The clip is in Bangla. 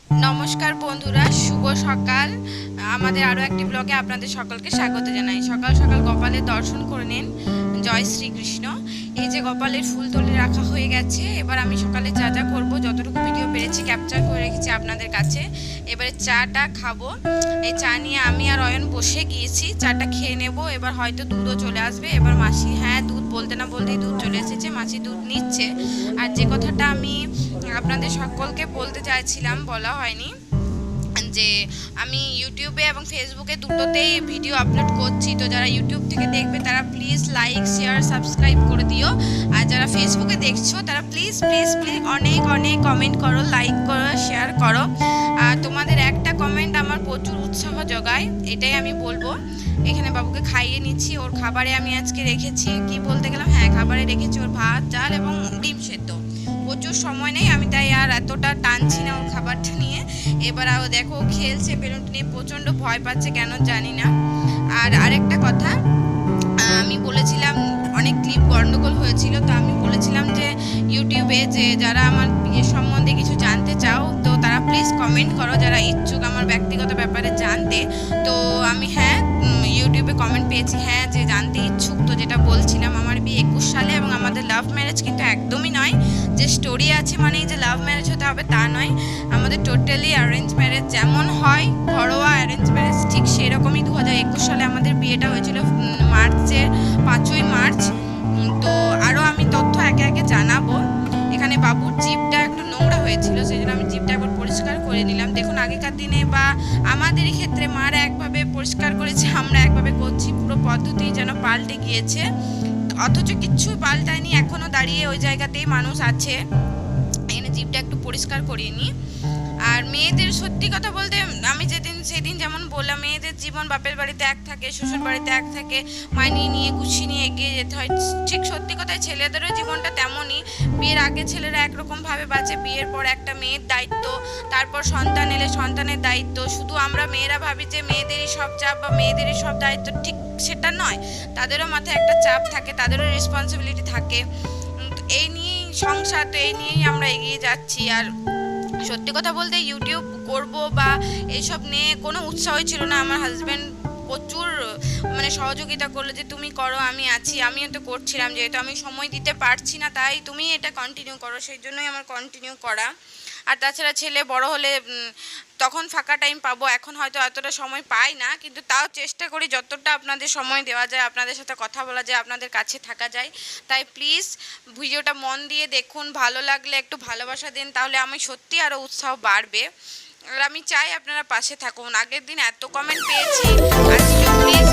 নমস্কার বন্ধুরা, শুভ সকাল। আমাদের আরও একটি ব্লগে আপনাদের সকলকে স্বাগত জানাই। সকাল সকাল গোপালের দর্শন করে নিন। জয় শ্রীকৃষ্ণ। এই যে গোপালের ফুল তুলে রাখা হয়ে গেছে। এবার আমি সকালে যা যা করবো, যতটুকু ভিডিও পেরেছি ক্যাপচার করে রেখেছি আপনাদের কাছে। এবারে চাটা খাবো। এই চা নিয়ে আমি আর অয়ন বসে গিয়েছি, চাটা খেয়ে নেব। এবার হয়তো দুধও চলে আসবে। এবার মাসি, হ্যাঁ দুধ বলতে না বলতেই দুধ চলে এসেছে, মাসি দুধ নিচ্ছে। আর যে কথাটা আমি আপনাদের সকলকে বলতে চাইছিলাম, বলা হয়নি, যে আমি ইউটিউবে এবং ফেসবুকে দুটোতেই ভিডিও আপলোড করছি। তো যারা ইউটিউব থেকে দেখবে তারা প্লিজ লাইক, শেয়ার, সাবস্ক্রাইব করে দিও। আর যারা ফেসবুকে দেখছো তারা প্লিজ প্লিজ প্লিজ অনেক অনেক কমেন্ট করো, লাইক করো, শেয়ার করো। আর তোমাদের একটা কমেন্ট আমার প্রচুর উৎসাহ যোগায়, এটাই আমি বলবো। এখানে বাবুকে খাইয়ে নিচ্ছি। ওর খাবারে আমি আজকে রেখেছি, কি বলতে গেলাম, হ্যাঁ খাবারে রেখেছি ওর ভাত, ডাল এবং ডিম সেদ্ধ। প্রচুর সময় নেই, আমি তাই আর এতটা টানছি না ওর খাবারটা নিয়ে। এবার দেখো খেলছে বেলুনটা নিয়ে, প্রচণ্ড ভয় পাচ্ছে কেন জানি না। আর আরেকটা কথা, আমি বলেছিলাম অনেক ক্লিপ গন্ডগোল হয়েছিল, তো আমি বলেছিলাম যে ইউটিউবে যে যারা আমার বিয়ের সম্বন্ধে কিছু জানতে চাও তো তারা প্লিজ কমেন্ট করো, যারা ইচ্ছুক আমার ব্যক্তিগত ব্যাপারে জানতে। তো আমি ইউটিউবে কমেন্ট পেয়েছি, হ্যাঁ যে জানতে ইচ্ছুক। তো যেটা বলছিলাম, আমার বিয়ে 21 সালে এবং আমাদের লাভ ম্যারেজ কিন্তু একদমই নয়। যে স্টোরি আছে মানেই যে লাভ ম্যারেজ হতে হবে তা নয়। আমাদের টোটালি অ্যারেঞ্জ ম্যারেজ, যেমন হয় ঘরোয়া অ্যারেঞ্জ ম্যারেজ ঠিক সেরকমই। 2021 সালে আমাদের বিয়েটা হয়েছিল মার্চের 5ই মার্চ। তো আরও আমি তথ্য একে একে জানাবো। এখানে বাবুর জিভটা একটু নোংরা হয়েছিল, সেই জন্য আমি জিভটা একবার পরিষ্কার করে নিলাম। দেখুন আগেকার দিনে বা আমাদেরই ক্ষেত্রে মারা একভাবে পরিষ্কার করেছে, আমরা একভাবে করছি, পুরো পদ্ধতি যেন পাল্টে গিয়েছে। অথচ কিচ্ছু পাল্টায়নি, এখনও দাঁড়িয়ে ওই জায়গাতেই মানুষ আছে। এখানে জিভটা একটু পরিষ্কার করিয়ে নিই। আর মেয়েদের সত্যি কথা বলতে, আমি সেদিন যেমন বললাম, মেয়েদের জীবন বাপের বাড়িতে এক থাকে, শ্বশুর বাড়িতে এক থাকে, মানিয়ে নিয়ে গুছিয়ে নিয়ে এগিয়ে যেতে হয়। ঠিক সত্যি কথায় ছেলেদেরও জীবনটা তেমনই। বিয়ের আগে ছেলেরা একরকমভাবে বাঁচে, বিয়ের পর একটা মেয়ের দায়িত্ব, তারপর সন্তান এলে সন্তানের দায়িত্ব। শুধু আমরা মেয়েরা ভাবি যে মেয়েদেরই সব চাপ বা মেয়েদেরই সব দায়িত্ব, ঠিক সেটা নয়। তাদেরও মাথায় একটা চাপ থাকে, তাদেরও রেসপন্সিবিলিটি থাকে। এই নিয়েই সংসার, তো এই নিয়েই আমরা এগিয়ে যাচ্ছি। আর সত্যি কথা বলতে ইউটিউব করব বা এইসব নিয়ে কোনো উৎসাহই ছিল না। আমার হাজব্যান্ড প্রচুর সহযোগিতা করলো যে তুমি করো, আমি আছি। আমিও তো করছিলাম, যেহেতু আমি সময় দিতে পারছি না তাই তুমি এটা কন্টিনিউ করো, সেই জন্যই আমার কন্টিনিউ করা। আর তাছাড়া ছেলে বড় হলে তখন ফাঁকা টাইম পাবো, এখন হয়তো এতটা সময় পাই না, কিন্তু তাও চেষ্টা করি যতটা আপনাদের সময় দেওয়া যায়, আপনাদের সাথে কথা বলা যায়, আপনাদের কাছে থাকা যায়। তাই প্লিজ ভিডিওটা মন দিয়ে দেখুন, ভালো লাগলে একটু ভালোবাসা দিন, তাহলে আমি সত্যি আরও উৎসাহ বাড়বে। আর আমি চাই আপনারা পাশে থাকুন। আগের দিন এত কমেন্ট পেয়েছি, আজকে প্লিজ